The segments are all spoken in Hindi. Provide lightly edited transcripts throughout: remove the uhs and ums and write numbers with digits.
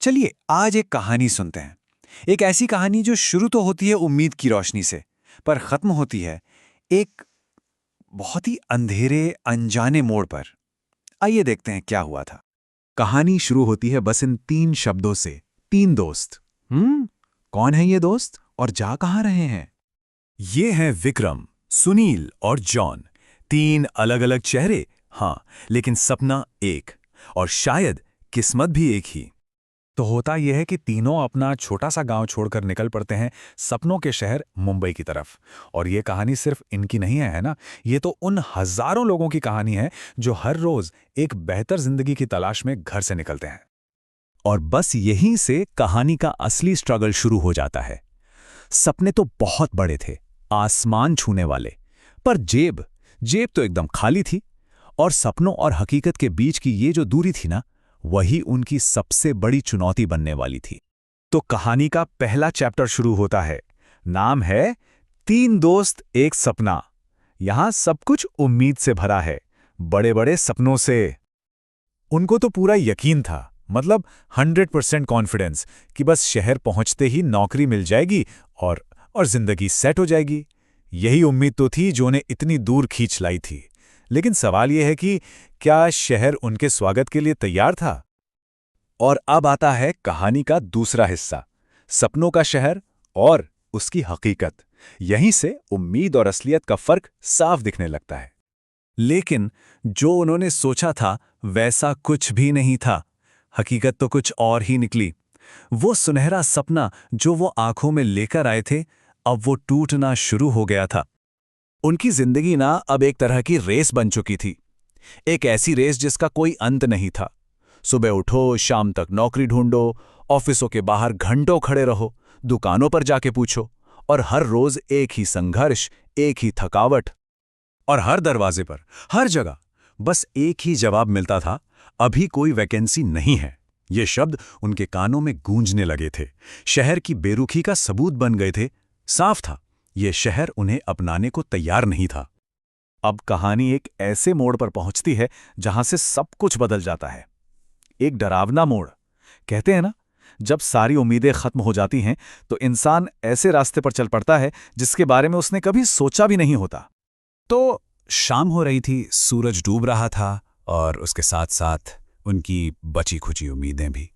चलिए आज एक कहानी सुनते हैं। एक ऐसी कहानी जो शुरू तो होती है उम्मीद की रोशनी से, पर खत्म होती है एक बहुत ही अंधेरे अनजाने मोड़ पर। आइए देखते हैं क्या हुआ था। कहानी शुरू होती है बस इन 3 शब्दों से। 3 दोस्त। कौन है ये दोस्त और जा कहाँ रहे हैं? ये हैं विक्रम, सुनील और जॉन। 3 अलग-अलग चेहरे, हाँ, लेकिन सपना एक, और शायद किस्मत भी एक ही। तो होता यह है कि तीनों अपना छोटा सा गांव छोड़कर निकल पड़ते हैं सपनों के शहर मुंबई की तरफ। और ये कहानी सिर्फ इनकी नहीं है ना, ये तो उन हजारों लोगों की कहानी है जो हर रोज एक बेहतर जिंदगी की तलाश में घर से निकलते हैं। और बस यहीं से कहानी का असली स्ट्रगल शुरू हो जाता है। सपने तो बहुत बड़े थे, आसमान छूने वाले, पर जेब तो एकदम खाली थी। और सपनों और हकीकत के बीच की ये जो दूरी थी ना, वही उनकी सबसे बड़ी चुनौती बनने वाली थी। तो कहानी का पहला चैप्टर शुरू होता है। नाम है 3 दोस्त एक सपना। यहां सब कुछ उम्मीद से भरा है, बड़े बड़े सपनों से। उनको तो पूरा यकीन था, मतलब 100% कॉन्फिडेंस कि बस शहर पहुंचते ही नौकरी मिल जाएगी और जिंदगी सेट हो जाएगी। यही उम्मीद तो थी जो उन्हें इतनी दूर खींच लाई थी। लेकिन सवाल यह है कि क्या शहर उनके स्वागत के लिए तैयार था? और अब आता है कहानी का दूसरा हिस्सा, सपनों का शहर और उसकी हकीकत। यहीं से उम्मीद और असलियत का फर्क साफ दिखने लगता है। लेकिन जो उन्होंने सोचा था वैसा कुछ भी नहीं था। हकीकत तो कुछ और ही निकली। वो सुनहरा सपना जो वो आंखों में लेकर आए थे, अब वो टूटना शुरू हो गया था। उनकी जिंदगी ना अब एक तरह की रेस बन चुकी थी। एक ऐसी रेस जिसका कोई अंत नहीं था। सुबह उठो, शाम तक नौकरी ढूंढो, ऑफिसों के बाहर घंटों खड़े रहो, दुकानों पर जाके पूछो, और हर रोज एक ही संघर्ष, एक ही थकावट। और हर दरवाजे पर, हर जगह बस एक ही जवाब मिलता था, अभी कोई वैकेंसी नहीं है। ये शब्द उनके कानों में गूंजने लगे थे, शहर की बेरुखी का सबूत बन गए थे। साफ था, ये शहर उन्हें अपनाने को तैयार नहीं था। अब कहानी एक ऐसे मोड़ पर पहुंचती है जहां से सब कुछ बदल जाता है। एक डरावना मोड़। कहते हैं ना, जब सारी उम्मीदें खत्म हो जाती हैं तो इंसान ऐसे रास्ते पर चल पड़ता है जिसके बारे में उसने कभी सोचा भी नहीं होता। तो शाम हो रही थी, सूरज डूब रहा था और उसके साथ साथ उनकी बची खुची उम्मीदें भी।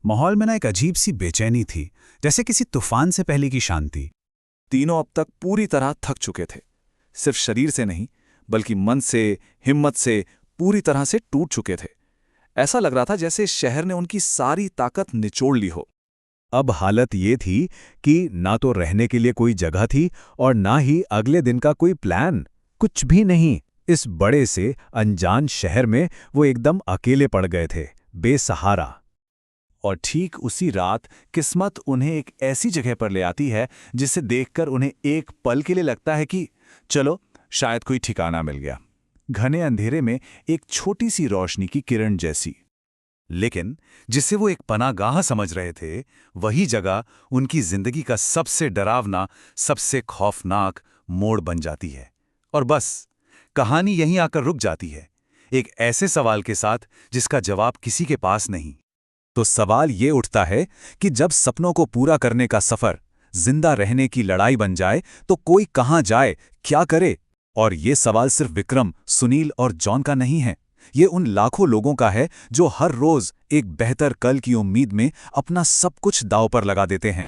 माहौल में ना एक अजीब सी बेचैनी थी, जैसे किसी तूफान से पहले की शांति। तीनों अब तक पूरी तरह थक चुके थे, सिर्फ शरीर से नहीं बल्कि मन से, हिम्मत से पूरी तरह से टूट चुके थे। ऐसा लग रहा था जैसे शहर ने उनकी सारी ताकत निचोड़ ली हो। अब हालत ये थी कि ना तो रहने के लिए कोई जगह थी और ना ही अगले दिन का कोई प्लान, कुछ भी नहीं। इस बड़े से अनजान शहर में वो एकदम अकेले पड़ गए थे, बेसहारा। और ठीक उसी रात किस्मत उन्हें एक ऐसी जगह पर ले आती है जिसे देखकर उन्हें एक पल के लिए लगता है कि चलो शायद कोई ठिकाना मिल गया। घने अंधेरे में एक छोटी सी रोशनी की किरण जैसी। लेकिन जिसे वो एक पनागाह समझ रहे थे, वही जगह उनकी जिंदगी का सबसे डरावना, सबसे खौफनाक मोड़ बन जाती है। और बस कहानी यहीं आकर रुक जाती है, एक ऐसे सवाल के साथ जिसका जवाब किसी के पास नहीं। तो सवाल ये उठता है कि जब सपनों को पूरा करने का सफर जिंदा रहने की लड़ाई बन जाए तो कोई कहां जाए, क्या करे? और ये सवाल सिर्फ विक्रम, सुनील और जॉन का नहीं है। ये उन लाखों लोगों का है जो हर रोज एक बेहतर कल की उम्मीद में अपना सब कुछ दांव पर लगा देते हैं।